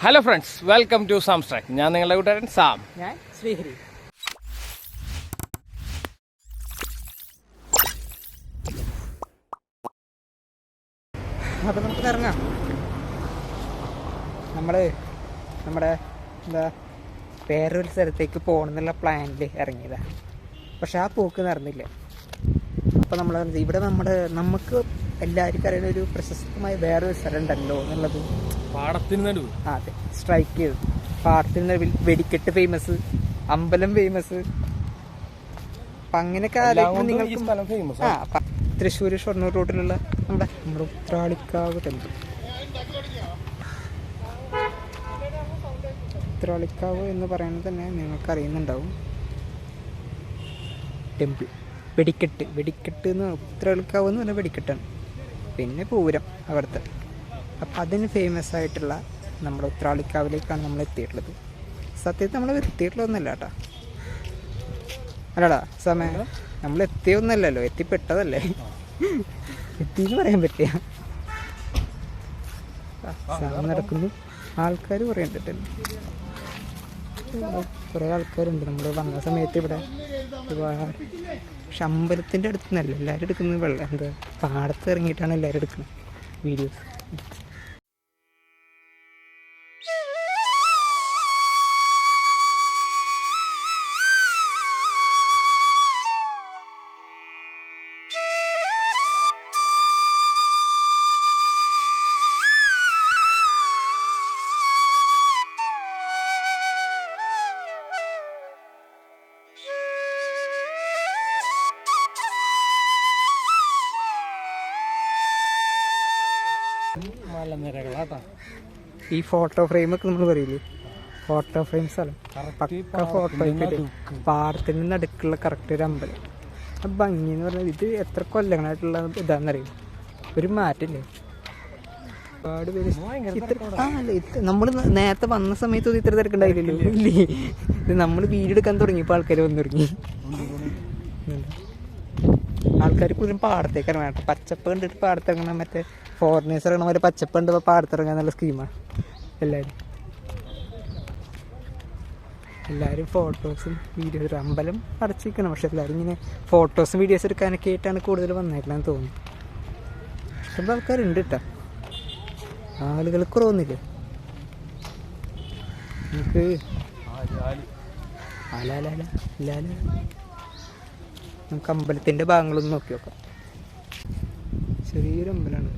Hello friends, welcome to സാംസ്ട്രാക്ക്. ഞാൻ നിങ്ങളുടെ കൂട്ടുകാരൻ സാം. ഞാൻ ശ്രീഹരി. അപ്പം നമുക്ക് ഇറങ്ങാം. നമ്മുടെ എന്താ വേറൊരു സ്ഥലത്തേക്ക് പോകണമെന്നുള്ള പ്ലാനിൽ ഇറങ്ങിയതാണ്. പക്ഷെ ആ പോക്ക് നടന്നില്ല. അപ്പോൾ നമ്മൾ ഇവിടെ നമുക്ക് എല്ലാവർക്കും അറിയുന്ന ഒരു പ്രശസ്തമായ വേറൊരു സ്ഥലം ഉണ്ടല്ലോ എന്നുള്ളത്. പാടത്തിന് അതെ, സ്ട്രൈക്ക് ചെയ്തു. പാടത്തിന് വെടിക്കെട്ട് ഫേമസ്, അമ്പലം ഫേമസ്. അപ്പം അങ്ങനെയൊക്കെ നിങ്ങൾക്ക് തൃശ്ശൂർ ഷൊർണൂർ റോഡിലുള്ള നമ്മുടെ ഉത്രാളിക്കാവ് ടെമ്പിൾ. ഉത്രാളിക്കാവ് എന്ന് പറയുന്നത് തന്നെ നിങ്ങൾക്ക് അറിയുന്നുണ്ടാവും. ടെമ്പിൾ വെടിക്കെട്ട് എന്ന് ഉത്രാളിക്കാവ് എന്ന് പറഞ്ഞാൽ വെടിക്കെട്ടാണ്. പിന്നെ പൂരം അവിടുത്തെ. അപ്പം അതിന് ഫേമസ് ആയിട്ടുള്ള നമ്മുടെ ഉത്രാളിക്കാവിലേക്കാണ് നമ്മൾ എത്തിയിട്ടുള്ളത്. സത്യത്തിൽ നമ്മൾ എത്തിയിട്ടുള്ളതൊന്നുമല്ല കേട്ടോ. അല്ലടാ സമയം നമ്മൾ എത്തിയൊന്നല്ലല്ലോ, എത്തിപ്പെട്ടതല്ലേ. എത്തിന്ന് പറയാൻ പറ്റിയ നടക്കുന്നു. ആൾക്കാർ പറയുന്നുണ്ട്, കുറേ ആൾക്കാരുണ്ട്. നമ്മൾ വന്ന സമയത്ത് ഇവിടെ പക്ഷെ അമ്പലത്തിൻ്റെ അടുത്ത് നിന്നല്ല എല്ലാവരും എടുക്കുന്നത്. എന്താ പാടത്ത് ഇറങ്ങിയിട്ടാണ് എല്ലാവരും എടുക്കുന്നത് വീഡിയോസ്. ഈ ഫോട്ടോ ഫ്രെയിമൊക്കെ നമ്മൾ പറയില്ലേ, ഫോട്ടോ ഫ്രെയിം സ്ഥലം പക്ക ഫോട്ടോയ്ക്ക് പാടത്തിൽ നിന്ന് അടുക്കുള്ള കറക്റ്റ് ഒരു അമ്പലം. ആ ഭംഗി എന്ന് പറഞ്ഞാൽ ഇത് എത്ര കൊല്ലങ്ങളായിട്ടുള്ള ഇതാണെന്നറിയും. ഒരു മാറ്റില്ലേ. ഒരുപാട് പേര് നമ്മൾ നേരത്തെ വന്ന സമയത്ത് ഇത്ര തിരക്കുണ്ടായില്ലല്ലോ. ഇല്ലേ, ഇത് നമ്മൾ വീഡിയോ എടുക്കാൻ തുടങ്ങിയപ്പോൾ ആൾക്കാർ വന്നു തുടങ്ങി. ആൾക്കാർ കൂടുതലും പാടത്തേക്ക് ഇറങ്ങാം. പച്ചപ്പ് കണ്ടിട്ട് പാടത്തിറങ്ങണം. മറ്റേ ഫോറിനേഴ്സ് ഇറങ്ങണ പോലെ പച്ചപ്പ് കണ്ട് പാടത്തിറങ്ങാൻ നല്ല സ്കീമാണ്. എല്ലാവരും ഫോട്ടോസും വീഡിയോസും. അമ്പലം അടച്ചിരിക്കണം, പക്ഷെ എല്ലാവരും ഇങ്ങനെ ഫോട്ടോസും വീഡിയോസും എടുക്കാനൊക്കെ ആയിട്ടാണ് കൂടുതൽ വന്നേക്കണമെന്ന് തോന്നുന്നു. ഇഷ്ടം ആൾക്കാരുണ്ട് കേട്ടോ. ആളുകൾ കുറവൊന്നുമില്ലേ. നമുക്ക് നമുക്ക് അമ്പലത്തിൻ്റെ ഭാഗങ്ങളൊന്നും നോക്കി നോക്കാം. ചെറിയൊരു അമ്പലമാണ്.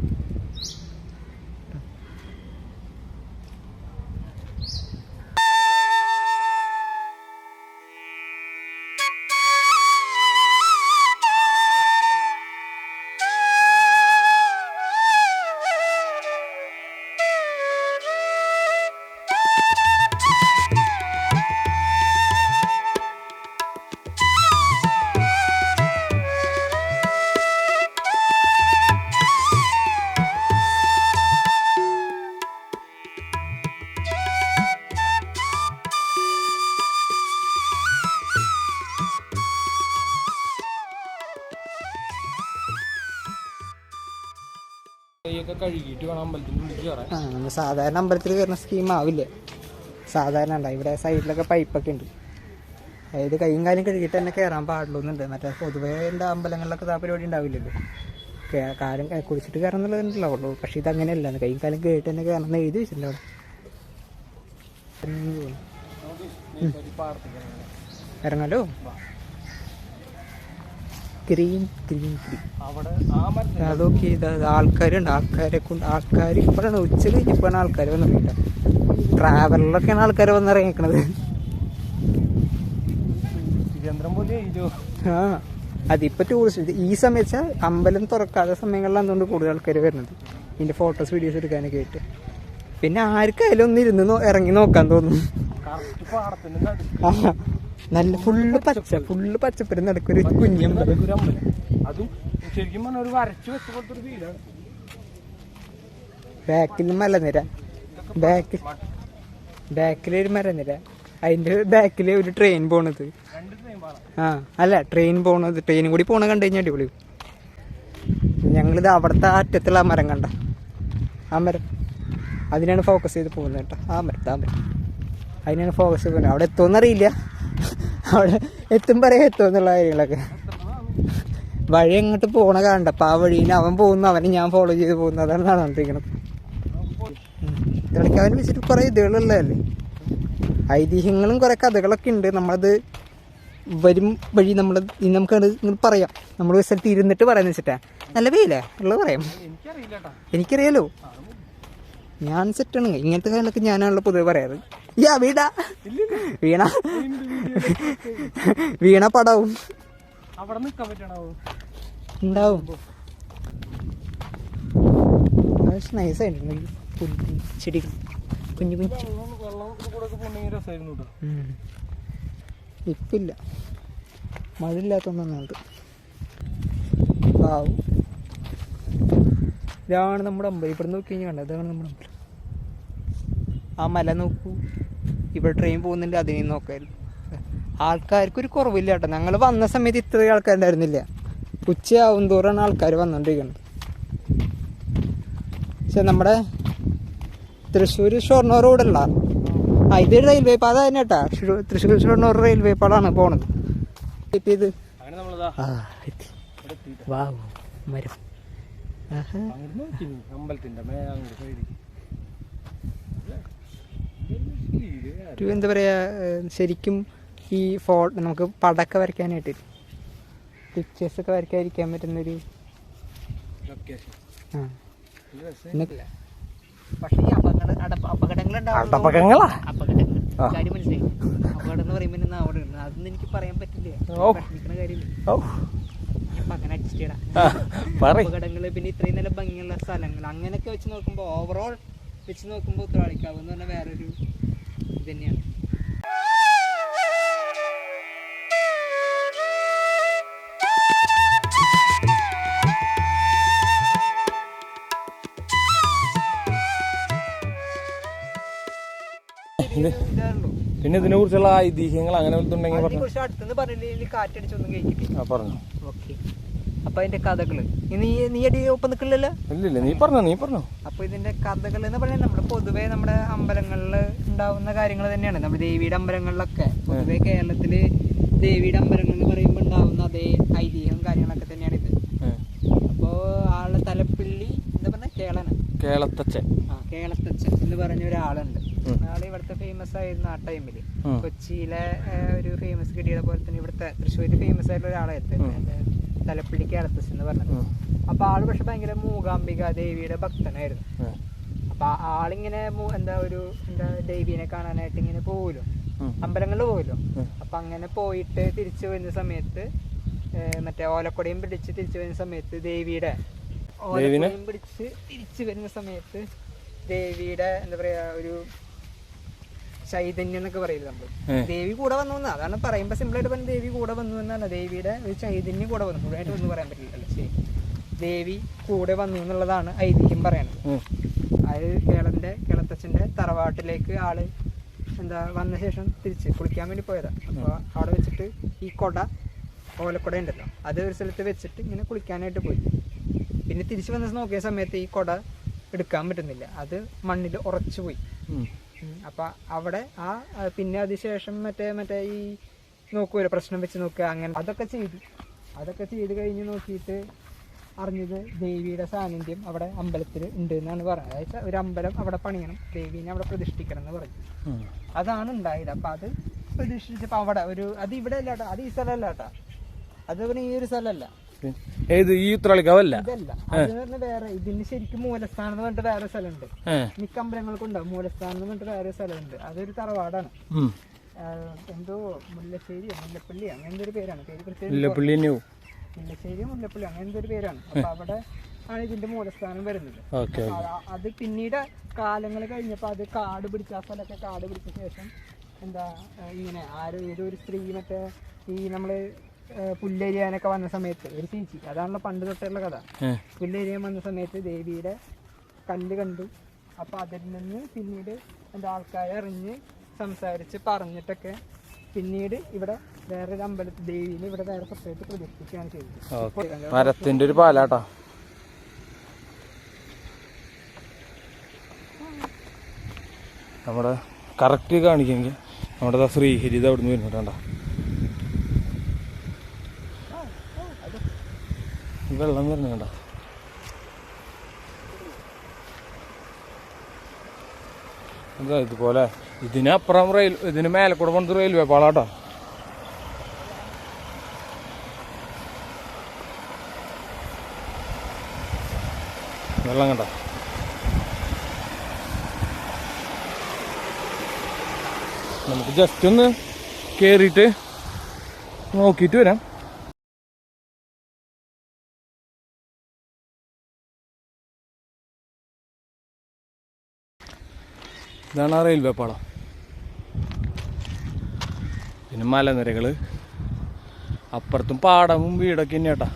നമ്മൾ സാധാരണ അമ്പലത്തിൽ കയറുന്ന സ്കീം ആവില്ല. സാധാരണ ഉണ്ടാവും ഇവിടെ സൈഡിലൊക്കെ പൈപ്പൊക്കെ ഉണ്ട്. അതായത് കൈയും കാലും കഴുകിയിട്ട് തന്നെ കയറാൻ പാടുള്ളൂന്നുണ്ട്. മറ്റേ പൊതുവേ എൻ്റെ അമ്പലങ്ങളിലൊക്കെ ആ പരിപാടി ഉണ്ടാവില്ലല്ലോ. കാലം കുടിച്ചിട്ട് കയറണം എന്നുള്ളതുണ്ടാവുള്ളൂ. പക്ഷേ ഇതങ്ങനെയല്ല, കൈയും കാലം കയറിയിട്ട് തന്നെ കയറണം എന്ന് എഴുതി വെച്ചിട്ടുണ്ട് അവിടെ. ഇറങ്ങാലോ. ഗ്രീൻ അതൊക്കെ ആൾക്കാരുണ്ട്. ആൾക്കാർ ഇപ്പോഴാണ് ഉച്ച കഴിഞ്ഞപ്പോഴാണ് ആൾക്കാർ വന്നിറങ്ങിയിട്ട്. ട്രാവലറിലൊക്കെയാണ് ആൾക്കാർ വന്നിറങ്ങിക്കണത്. ആ അതിപ്പോൾ ടൂറിസ്റ്റ് ഈ സമയത്ത് അമ്പലം തുറക്കാത്ത സമയങ്ങളിലാണ് അതുകൊണ്ട് കൂടുതൽ ആൾക്കാർ വരുന്നത്, ഇതിൻ്റെ ഫോട്ടോസ് വീഡിയോസ് എടുക്കാനൊക്കെ ആയിട്ട്. പിന്നെ ആർക്കായാലും ഒന്ന് ഇരുന്ന് ഇറങ്ങി നോക്കാൻ തോന്നും. നല്ല ഫുള്ള് പച്ചപ്പര നടക്കൊരു കുഞ്ഞമ്പലം. ബാക്കിൽ മലനിര, ബാക്കിലൊരു മലനിര, അതിൻ്റെ ബാക്കിൽ ഒരു ട്രെയിൻ പോണത്. അല്ല ട്രെയിൻ പോണത്, ട്രെയിനും കൂടി പോണ കണ്ടു കഴിഞ്ഞാൽ അടിപൊളി. ഞങ്ങളിത് അവിടുത്തെ അറ്റത്തുള്ള ആ മരം കണ്ട, ആ മരം അതിനാണ് ഫോക്കസ് ചെയ്ത് പോകുന്നത് കേട്ടോ. ആ മരം അതിനാണ് ഫോക്കസ് ചെയ്ത് പോകുന്നത്. അവിടെ എത്തുമെന്നറിയില്ല, അവിടെ എത്തുമെന്നുള്ള കാര്യങ്ങളൊക്കെ. വഴി എങ്ങോട്ട് പോകണ കാണണ്ട. അപ്പം ആ വഴിയിൽ അവൻ പോകുന്നു, അവനെ ഞാൻ ഫോളോ ചെയ്ത് പോകുന്നു. അതാണ് നടന്നിരിക്കുന്നത്. ഉത്രളിക്കാവിനെ വെച്ചിട്ട് കുറേ ഇതുകളുള്ളതല്ലേ, ഐതിഹ്യങ്ങളും കുറേ കഥകളൊക്കെ ഉണ്ട്. നമ്മളത് വരും വഴി നമുക്കത് ഇങ്ങനെ പറയാം. നമ്മൾ ഒരു സ്ഥലത്ത് ഇരുന്നിട്ട് പറയാന്ന് വെച്ചിട്ടാ. നല്ല വെയിലേ ഉള്ളത് പറയാം. എനിക്കറിയാലോ, ഞാൻ സെറ്റാണ്. ഇങ്ങനത്തെ കാര്യങ്ങളൊക്കെ ഞാനാണല്ലോ പൊതുവെ പറയാറ്. വീണ പടാവും ഉണ്ടാവും. നൈസായിട്ടുണ്ട് ചെടികൾ, കുഞ്ഞു കുഞ്ഞു. ഇപ്പില്ല, മഴ ഇല്ലാത്തൊന്നുണ്ട്. പാവും. ഇതാണ് നമ്മുടെ അമ്പലം. ഇവിടെ നോക്കി കഴിഞ്ഞാൽ കണ്ടത്, ഇതാണ് നമ്മുടെ അമ്പലം. ആ മല നോക്കൂ, ഇവിടെ ട്രെയിൻ പോകുന്നുണ്ട്, അതിനെയും നോക്കായിരുന്നു. ആൾക്കാർക്കൊരു കുറവില്ല കേട്ടോ. ഞങ്ങൾ വന്ന സമയത്ത് ഇത്രയും ആൾക്കാരുണ്ടായിരുന്നില്ല. ഉച്ചയാവും തോറാണ് ആൾക്കാർ വന്നുകൊണ്ടിരിക്കുന്നത്. പക്ഷെ നമ്മുടെ തൃശ്ശൂർ ഷൊർണൂർ റോഡല്ല, ഇത് റെയിൽവേ പാത തന്നെ കേട്ടാ. തൃശ്ശൂർ ഷൊർണൂർ റെയിൽവേ പാടാണ് പോണത്. ഇത് മരം ഒരു എന്താ പറയാ, ശരിക്കും ഈ നമുക്ക് പടമൊക്കെ വരയ്ക്കാനായിട്ട് പിക്ചേഴ്സൊക്കെ വരയ്ക്കാതിരിക്കാൻ പറ്റുന്നൊരു. പക്ഷേ ഈ അപകടങ്ങളുണ്ടാവും. കാര്യം മനസ്സിലായി. അപകടം എന്ന് പറയുമ്പോൾ അവിടെ ഉണ്ട്, അതൊന്നും എനിക്ക് പറയാൻ പറ്റില്ല. കാര്യമില്ല. അപ്പൊ അങ്ങനെ അഡ്ജസ്റ്റ് ചെയ്യണം. അപകടങ്ങള്, പിന്നെ ഇത്രയും നല്ല ഭംഗിയുള്ള സ്ഥലങ്ങൾ, അങ്ങനെയൊക്കെ വെച്ച് നോക്കുമ്പോൾ, ഓവറോൾ വെച്ച് നോക്കുമ്പോൾ ഉത്രാളിക്കാവ് എന്ന് പറഞ്ഞാൽ വേറൊരു ഇത് തന്നെയാണ്. പിന്നെ ഇതിനെ കുറിച്ചുള്ള ഐതിഹ്യങ്ങൾ അങ്ങനെ അടുത്തെന്ന് പറഞ്ഞില്ല, കാറ്റടിച്ചൊന്നും കഴിക്കില്ല. പറഞ്ഞു. ഓക്കെ, അപ്പൊ അതിന്റെ കഥകള് നീ അടി ഒപ്പം നിൽക്കില്ലല്ലോ. ഇല്ല, നീ പറഞ്ഞു. അപ്പൊ ഇതിന്റെ കഥകൾ എന്ന് പറഞ്ഞാൽ നമ്മള് പൊതുവെ നമ്മുടെ അമ്പലങ്ങളിൽ ഉണ്ടാവുന്ന കാര്യങ്ങൾ തന്നെയാണ്. നമ്മുടെ ദേവിയുടെ അമ്പലങ്ങളിലൊക്കെ പൊതുവെ കേരളത്തില് ദേവിയുടെ അമ്പലങ്ങൾ എന്ന് പറയുമ്പോൾ ഉണ്ടാവുന്ന അതേ ഐതിഹ്യവും കാര്യങ്ങളൊക്കെ തന്നെയാണ് ഇത്. അപ്പോ ആള് തലപ്പിള്ളി എന്താ പറഞ്ഞ കേളത്തച്ഛൻ എന്ന് പറഞ്ഞ ഒരാളുണ്ട്. ആള് ഇവിടുത്തെ ഫേമസ് ആയിരുന്നു ആ ടൈമില്. കൊച്ചിയിലെ ഒരു ഫേമസ് കിട്ടിയത് പോലെ തന്നെ ഇവിടുത്തെ തൃശ്ശൂര് ഫേമസ് ആയിട്ടുള്ള ഒരാളായിരുന്നു തലപ്പിള്ളി കേളത്തച്ഛൻ എന്ന് പറഞ്ഞത്. അപ്പൊ ആള് പക്ഷെ ഭയങ്കര മൂകാംബിക ദേവിയുടെ ഭക്തനായിരുന്നു. അപ്പൊ ആളിങ്ങനെ എന്താ ദേവീനെ കാണാനായിട്ട് ഇങ്ങനെ പോവുമല്ലോ, അമ്പലങ്ങളിൽ പോവുമല്ലോ. അപ്പൊ അങ്ങനെ പോയിട്ട് തിരിച്ചു വരുന്ന സമയത്ത് മറ്റേ ഓലക്കൊടയും പിടിച്ച് തിരിച്ചു വരുന്ന സമയത്ത് ദേവിയുടെ ഓലക്കൊടയും പിടിച്ച് തിരിച്ചു വരുന്ന സമയത്ത് ദേവിയുടെ എന്താ പറയാ ഒരു ചൈതന്യം എന്നൊക്കെ പറയില്ല നമ്മള്. ദേവി കൂടെ വന്നു എന്നാ, അതാണ് പറയുമ്പോ സിമ്പിൾ ആയിട്ട് പറഞ്ഞ ദേവി കൂടെ വന്നു എന്നാണ്. ദേവിയുടെ ഒരു ചൈതന്യം കൂടെ വന്നു, മുഴുവനായിട്ട് ഒന്നും പറയാൻ പറ്റില്ലല്ലോ. ശരി, ദേവി കൂടെ വന്നു എന്നുള്ളതാണ് ഐതിഹ്യം പറയണത്. അത് കേളത്തച്ഛന്റെ തറവാട്ടിലേക്ക് ആള് വന്ന ശേഷം തിരിച്ച് കുളിക്കാൻ വേണ്ടി പോയതാ. അപ്പൊ അവിടെ വെച്ചിട്ട് ഈ ഓലക്കൊട ഉണ്ടല്ലോ, അത് ഒരു സ്ഥലത്ത് വെച്ചിട്ട് ഇങ്ങനെ കുളിക്കാനായിട്ട് പോയി. പിന്നെ തിരിച്ചു വന്ന നോക്കിയ സമയത്ത് ഈ കൊട എടുക്കാൻ പറ്റുന്നില്ല, അത് മണ്ണിൽ ഉറച്ചു പോയി. അപ്പൊ അവിടെ പിന്നെ അതിനുശേഷം മറ്റേ ഈ നോക്കൂല, പ്രശ്നം വെച്ച് നോക്കുക, അങ്ങനെ അതൊക്കെ ചെയ്ത് കഴിഞ്ഞ് നോക്കിയിട്ട് അറിഞ്ഞത് ദേവിയുടെ സാന്നിധ്യം അവിടെ അമ്പലത്തിൽ ഉണ്ട് എന്നാണ് പറഞ്ഞത്. അതായത് ഒരു അമ്പലം അവിടെ പണിയണം, ദേവീനെ അവിടെ പ്രതിഷ്ഠിക്കണം എന്ന് പറഞ്ഞു. അതാണ് ഉണ്ടായത്. അപ്പൊ അത് പ്രതിഷ്ഠിച്ചപ്പോ അവിടെ അത് ഇവിടെ അല്ല കേട്ടോ, അത് ഈ സ്ഥലമല്ല കേട്ടോ, അത് ഈ ഒരു സ്ഥലമല്ല. ഈ ഉത്രാളിക്കാവല്ല, ഇതല്ല, അത് വേറെ. ഇതിന് ശരിക്കും മൂലസ്ഥാനം എന്ന് പറഞ്ഞിട്ട് വേറെ സ്ഥലമുണ്ട്. മിക്ക അമ്പലങ്ങൾക്കും ഉണ്ടാവും മൂലസ്ഥാനം എന്ന് പറഞ്ഞിട്ട് വേറെ സ്ഥലമുണ്ട്. അതൊരു തറവാടാണ്. എന്തോ മുല്ലപ്പള്ളി അങ്ങനെ എന്തൊരു പേരാണ്, പേര് പ്രത്യേകിച്ച് മുല്ലപ്പള്ളി അങ്ങനെ എന്തൊരു പേരാണ്. അപ്പൊ അവിടെ ആണ് ഇതിന്റെ മൂലസ്ഥാനം വരുന്നത്. അത് പിന്നീട് കാലങ്ങൾ കഴിഞ്ഞപ്പോ അത് കാട് പിടിച്ച, ആ സ്ഥലമൊക്കെ കാട് പിടിച്ച ശേഷം ഇങ്ങനെ ഏതോ ഒരു സ്ത്രീ മറ്റേ ഈ നമ്മള് പുല്ലരിയാനൊക്കെ വന്ന സമയത്ത് ഒരു ചേച്ചി, അതാണല്ലോ പണ്ട് തൊട്ടുള്ള കഥ. പുല്ലരിയാൻ വന്ന സമയത്ത് ദേവിയുടെ കല്ല് കണ്ടു. അപ്പൊ അതിൽ നിന്ന് പിന്നീട് ആൾക്കാരെ അറിഞ്ഞ് സംസാരിച്ച് പറഞ്ഞിട്ടൊക്കെ പിന്നീട് ഇവിടെ വേറൊരു അമ്പലത്തിൽ ദേവീനെ ഇവിടെ വേറെ സെപ്പറേറ്റ് പ്രതിഷ്ഠിക്കുകയാണ് ചെയ്തത്. മരത്തിന്റെ ഒരു പാലാട്ടോ. നമ്മുടെ കറക്റ്റ് കാണിക്കുമെങ്കിൽ നമ്മുടെ ശ്രീഹരി ഇത് അവിടെ നിന്ന് വരുന്നുണ്ട്. വെള്ളം വരുന്നത് കണ്ട. എന്താ ഇതുപോലെ ഇതിനപ്പുറം ഇതിന് മേലെ കൂടെ പോകുന്നത് റെയിൽവേ പാളാട്ടോ. വെള്ളം കണ്ട. നമുക്ക് ജസ്റ്റ് ഒന്ന് കയറിയിട്ട് നോക്കിയിട്ട് വരാം. ഇതാണ് ആ റെയിൽവേ പാളം. പിന്നെ മലനിരകൾ, അപ്പുറത്തും പാടവും വീടൊക്കെ തന്നെയാട്ടാ.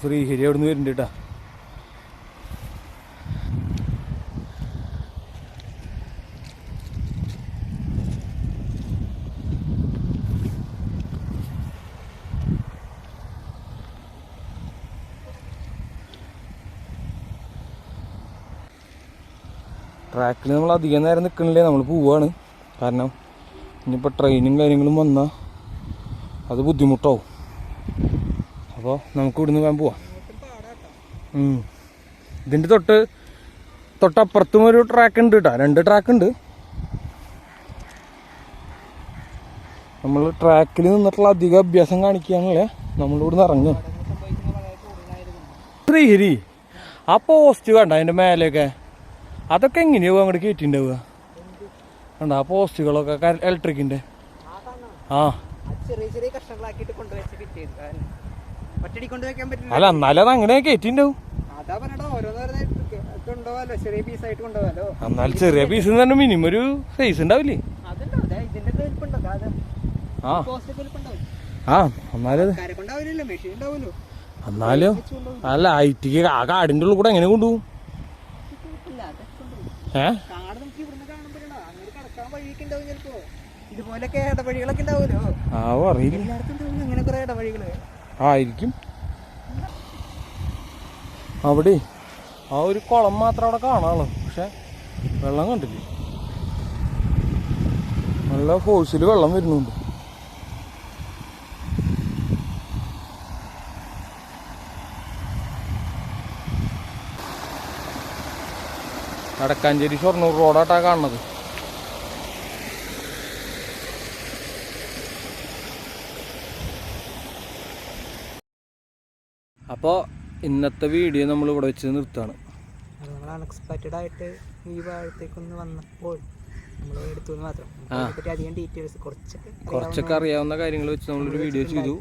ശ്രീഹരി അവിടെ നിന്ന് വരുന്നുണ്ട് കേട്ടാ. ട്രാക്കിൽ നമ്മൾ അധികം നേരം നിൽക്കണില്ലേ, നമ്മൾ പോവാണ്. കാരണം ഇനിയിപ്പോൾ ട്രെയിനും കാര്യങ്ങളും വന്നാൽ അത് ബുദ്ധിമുട്ടാവും. അപ്പോൾ നമുക്ക് ഇവിടുന്ന് വേഗം പോവാം. ഇതിൻ്റെ തൊട്ടപ്പുറത്തും ഒരു ട്രാക്ക് ഉണ്ട് കേട്ടോ, 2 ട്രാക്ക് ഉണ്ട്. നമ്മൾ ട്രാക്കിൽ നിന്നിട്ടുള്ള അധികം അഭ്യാസം കാണിക്കുകയാണല്ലേ നമ്മളിവിടുന്ന് ഇറങ്ങും. ശ്രീഹരി ആ പോസ്റ്റ് കണ്ട അതിൻ്റെ മേലെയൊക്കെ, അതൊക്കെ എങ്ങനെയാവും അങ്ങോട്ട് കയറ്റിണ്ടാവുക? കണ്ട ആ പോസ്റ്റുകളൊക്കെ ഇലക്ട്രിക്കിൻ്റെ. ആ അല്ല എന്നാലും അത് അങ്ങനെ കയറ്റിണ്ടാവും. എന്നാലും ചെറിയ പീസ് തന്നെ മിനിമം ഒരു സൈസ് ഉണ്ടാവില്ലേ? ആ ആ എന്നാലും അല്ല ഐറ്റിക്ക് ആ കാടിൻ്റെ ഉള്ളിൽ കൂടെ എങ്ങനെ കൊണ്ടുപോകും? ആയിരിക്കും. അവിടെ ആ ഒരു കുളം മാത്രം അവിടെ കാണാമല്ലോ, പക്ഷെ വെള്ളം കണ്ടില്ല. നല്ല ഫോഴ്സിൽ വെള്ളം വരുന്നുണ്ട്. വടക്കാഞ്ചേരി ഷൊർണൂർ റോഡാട്ടാ കാണുന്നത്. അപ്പോൾ ഇന്നത്തെ വീഡിയോ നമ്മൾ ഇവിടെ വെച്ച് നിർത്തുകയാണ്. നമ്മൾ അൺഎക്സ്പെക്റ്റഡ് ആയിട്ട് ഈ ഭാഗത്തേക്കൊന്ന് വന്നപ്പോൾ നമ്മൾ എടുത്തു മാത്രം. അധികം ഡീറ്റെയിൽസ് കുറച്ചൊക്കെ അറിയാവുന്ന കാര്യങ്ങൾ വെച്ച് നമ്മളൊരു വീഡിയോ ചെയ്തു.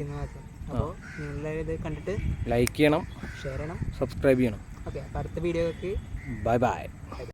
അപ്പോൾ നിങ്ങളിത് കണ്ടിട്ട് ലൈക്ക് ചെയ്യണം, ഷെയർ ചെയ്യണം, സബ്സ്ക്രൈബ് ചെയ്യണം. ഓക്കെ, അപ്പോൾ അടുത്ത വീഡിയോക്ക് ബൈ ബൈ.